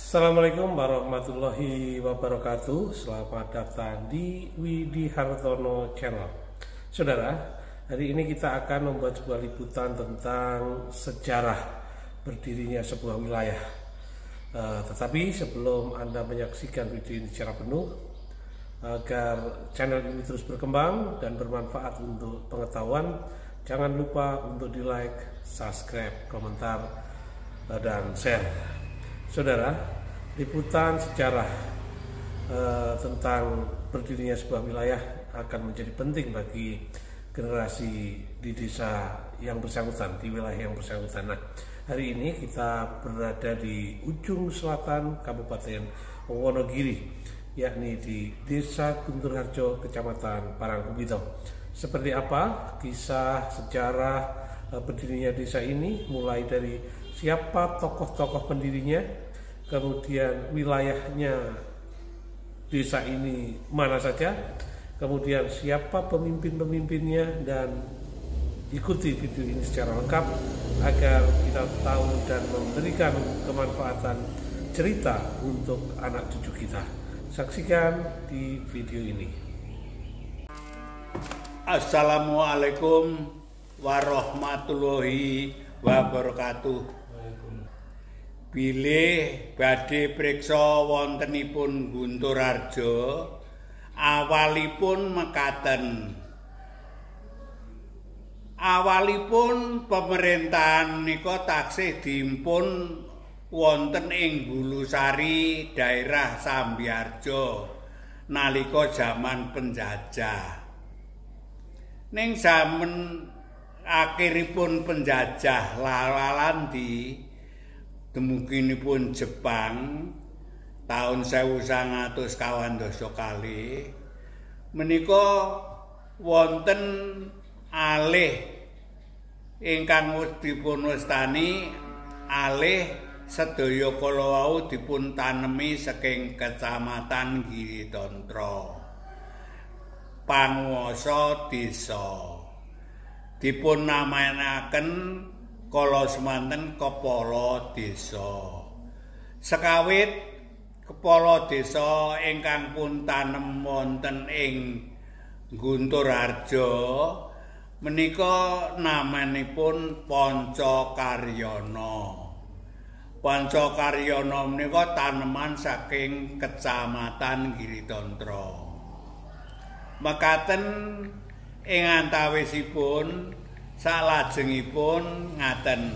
Assalamualaikum warahmatullahi wabarakatuh. Selamat datang di Widi Hartono Channel. Saudara, hari ini kita akan membuat sebuah liputan tentang sejarah berdirinya sebuah wilayah. Tetapi sebelum Anda menyaksikan video ini secara penuh, agar channel ini terus berkembang dan bermanfaat untuk pengetahuan, jangan lupa untuk di like, subscribe, komentar, dan share. Saudara, liputan sejarah tentang berdirinya sebuah wilayah akan menjadi penting bagi generasi di desa yang bersangkutan, di wilayah yang bersangkutan. Nah, hari ini kita berada di ujung selatan Kabupaten Wonogiri, yakni di Desa Guntur Harjo, Kecamatan Parangkubitung. Seperti apa kisah sejarah berdirinya desa ini, mulai dari siapa tokoh-tokoh pendirinya, kemudian wilayahnya desa ini mana saja, kemudian siapa pemimpin-pemimpinnya, dan ikuti video ini secara lengkap agar kita tahu dan memberikan kemanfaatan cerita untuk anak cucu kita. Saksikan di video ini. Assalamualaikum warahmatullahi wabarakatuh. Bilih badhe priksa wontenipun Guntur Harjo, awalipun mekaten. Awalipun pemerintahan nika taksih diimpun wonten ing Bulusari, daerah Sambiharjo nalika jaman penjajah. Ning jaman akhiripun penjajah lalandi dumuginipun Jepang tahun 1900 kalih menika wonten alih ingkang dipun wastani alih sedaya kala wau dipun tanemi saking Kecamatan Giritondro. Panguwasa desa dipun namanaken kala semanten kepala desa. Sekawit kepala desa ingkang pun tanem wonten ing Guntur Harjo menika namanipun Pancakaryono. Pancakaryono menika taneman saking Kecamatan Giritondro. Mekaten ing antawisipun salajengipun ngaten,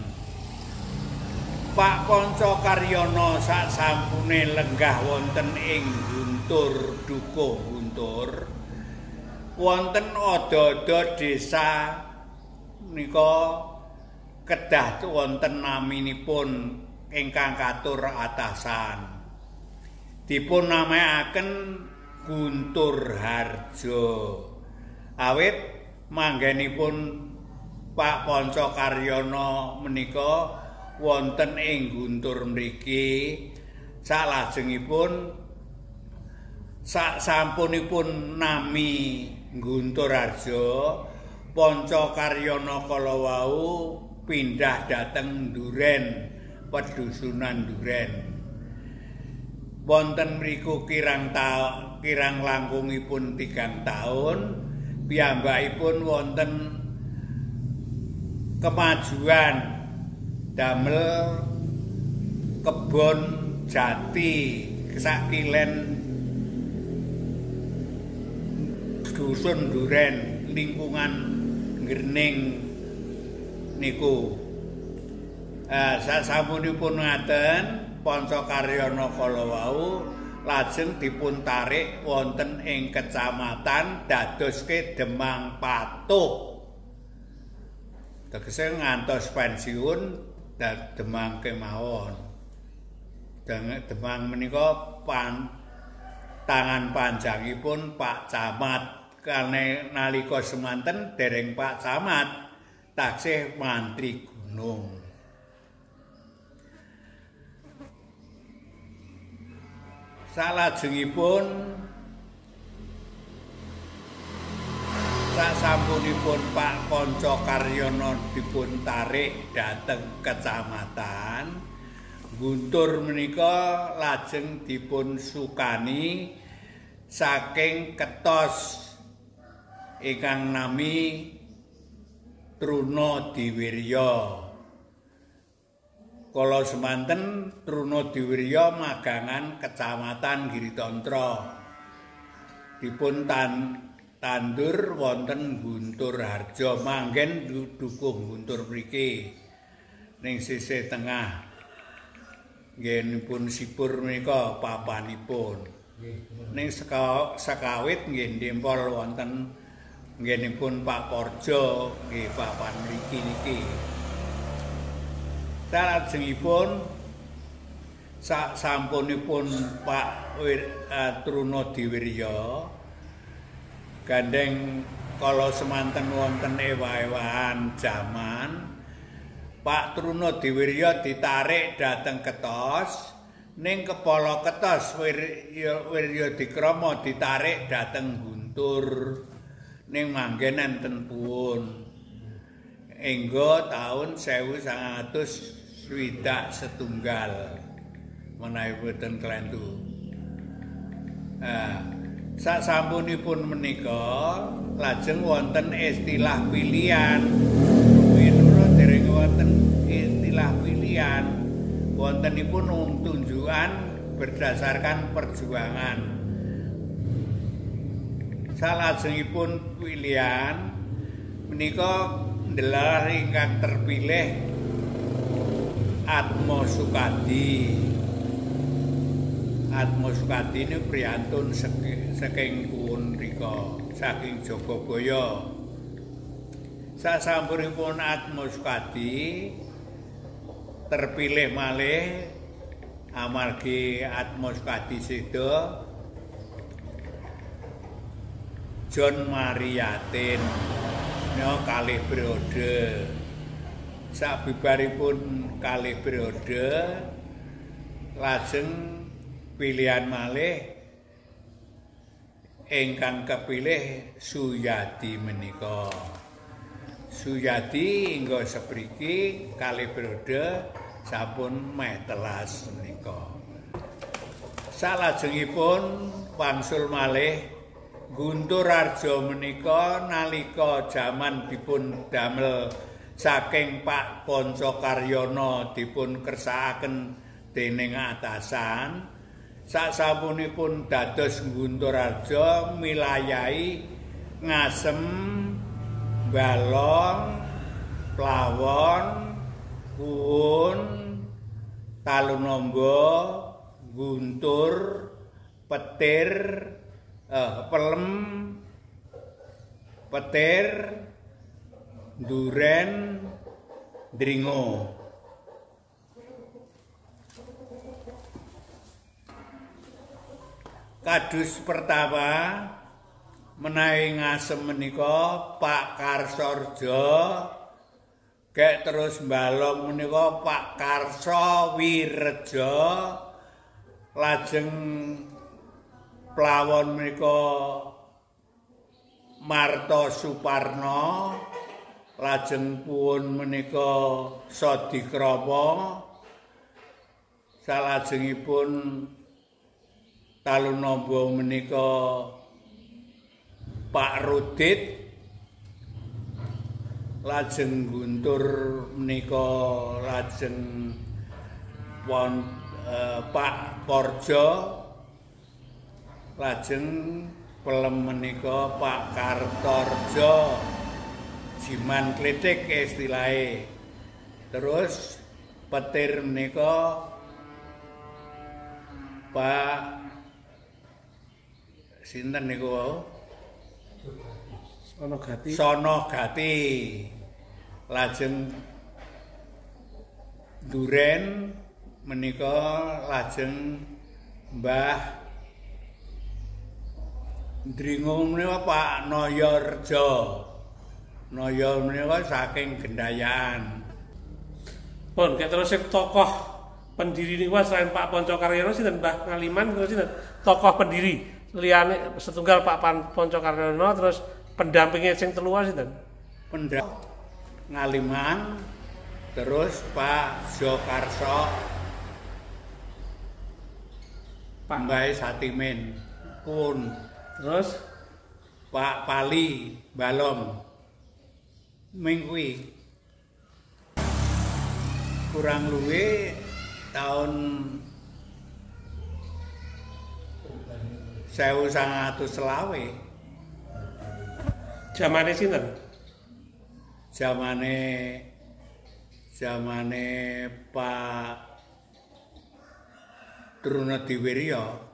Pak Pancakaryono sasampune lenggah wonten ing Guntur, Dukuh Guntur, wonten ada-ada desa nika kedah wonten naminipun ingkang katur atasan. Dipun namaaken Guntur Harjo. Awit manggenipun Pak Pancakaryono menika wonten ing Guntur mriki, salajengipun sampunipun nami Guntur Harjo, Pancakaryono kala wau pindah dhateng Duren, Pedusunan Duren. Wonten mriku kirang langkungipun 3 taun, piyambakipun wonten kemajuan damel kebon jati sakilen dusun Duren lingkungan Ngrening niku. Sasampunipun ngaten, Pancakaryono kala wau lajeng dipun tarik wonten ing kecamatan dadoske Demang Patuh. Tegese ngantos pensiun Demang kemawon. Demang menika tangan panjangipun Pak Camat, karena nalika semanten dereng Pak Camat taksih mantri gunung. Salajengipun sasampunipun Pak Pancakaryono dipun tarik dhateng kecamatan, Guntur menika lajeng dipun sukani saking Ketos ingkang nami Trunadiwirya. Kala semanten Trunadiwirya magangan Kecamatan Giritantra. Dipun tandur wonten Guntur Harjo, manggen dukung Guntur mriki ning sisih tengah. Nggih sipur menika papanipun. Ning sekawit nggih ndempol wonten nggenipun Pak Porjo nggih papan mriki niki. Salajengipun sampunipun Pak Trunadiwirya gandeng kala semanten wonten ewah-ewahan jaman, Pak Trunadiwirya ditarik dhateng Ketos, ning kepala Ketos Wiryadikrama ditarik dhateng Guntur ning manggen enten puun. Engga taun 1961 menawi boten klentu. Sasampunipun menika lajeng wonten istilah pilihan. Minurut dereng wonten istilah pilihan, wontenipun tunjukan berdasarkan perjuangan. Salajengipun pilihan menika ndelar ingkang terpilih Atmo Sukadi. Atmo Sukadi ini priyantun saking puun rika, saking Jogabaya. Sasampunipun Atmo Sukadi terpilih malih amargi Atmo Sukadi seda John Mariatin menika kalih periode. Sabibaripun kalih periode lajeng pilihan malih ingkang kepilih Suyadi menika. Suyadi ingga sepriki kalih periode sampun meh telas menika. Salajengipun wangsul malih Guntur Harjo menika nalika jaman dipun damel saking Pak Pancakaryono dipun kersakaken dening atasan. Sasampunipun dados Guntur Harjo milayahi Ngasem, Balong, Plawon, Puun, Talunombo, Guntur, Petir, Pelem, Petir, Duren, Dringo. Kadus pertama menawi Ngasem menika Pak Karsorjo, gek terus Balong menika Pak Karso Wirejo, lajeng Plawon menika Marto Suparno, lajeng Puun menika Sodikrama, salajengipun Talunombo menika Pak Rudit, lajeng Guntur menika lajeng Pak Porjo, lajeng Pelem menika Pak Kartorjo, Jiman Kletik istilahe. Terus Petir menika Pak sinten niku? Sono Gati. Lajeng Duren menika lajeng Mbah Dringo menika Pak Noyorjo. Noyo menika saking Gendayaan. Pun terus tokoh pendiri niku selain Pak Pancakaryono sinten Mbah Ngaliman terus sinten tokoh pendiri liyane setunggal Pak Pancakaryono terus pendampingnya sing telu sinten? Ngaliman terus Pak Jokarso Mbahe Satimen Kun. Terus Pak Pali Balong. Ming kuwi. Kurang luwih tahun 1920. zamane sinten? Zamane Pak Drunadiwirya.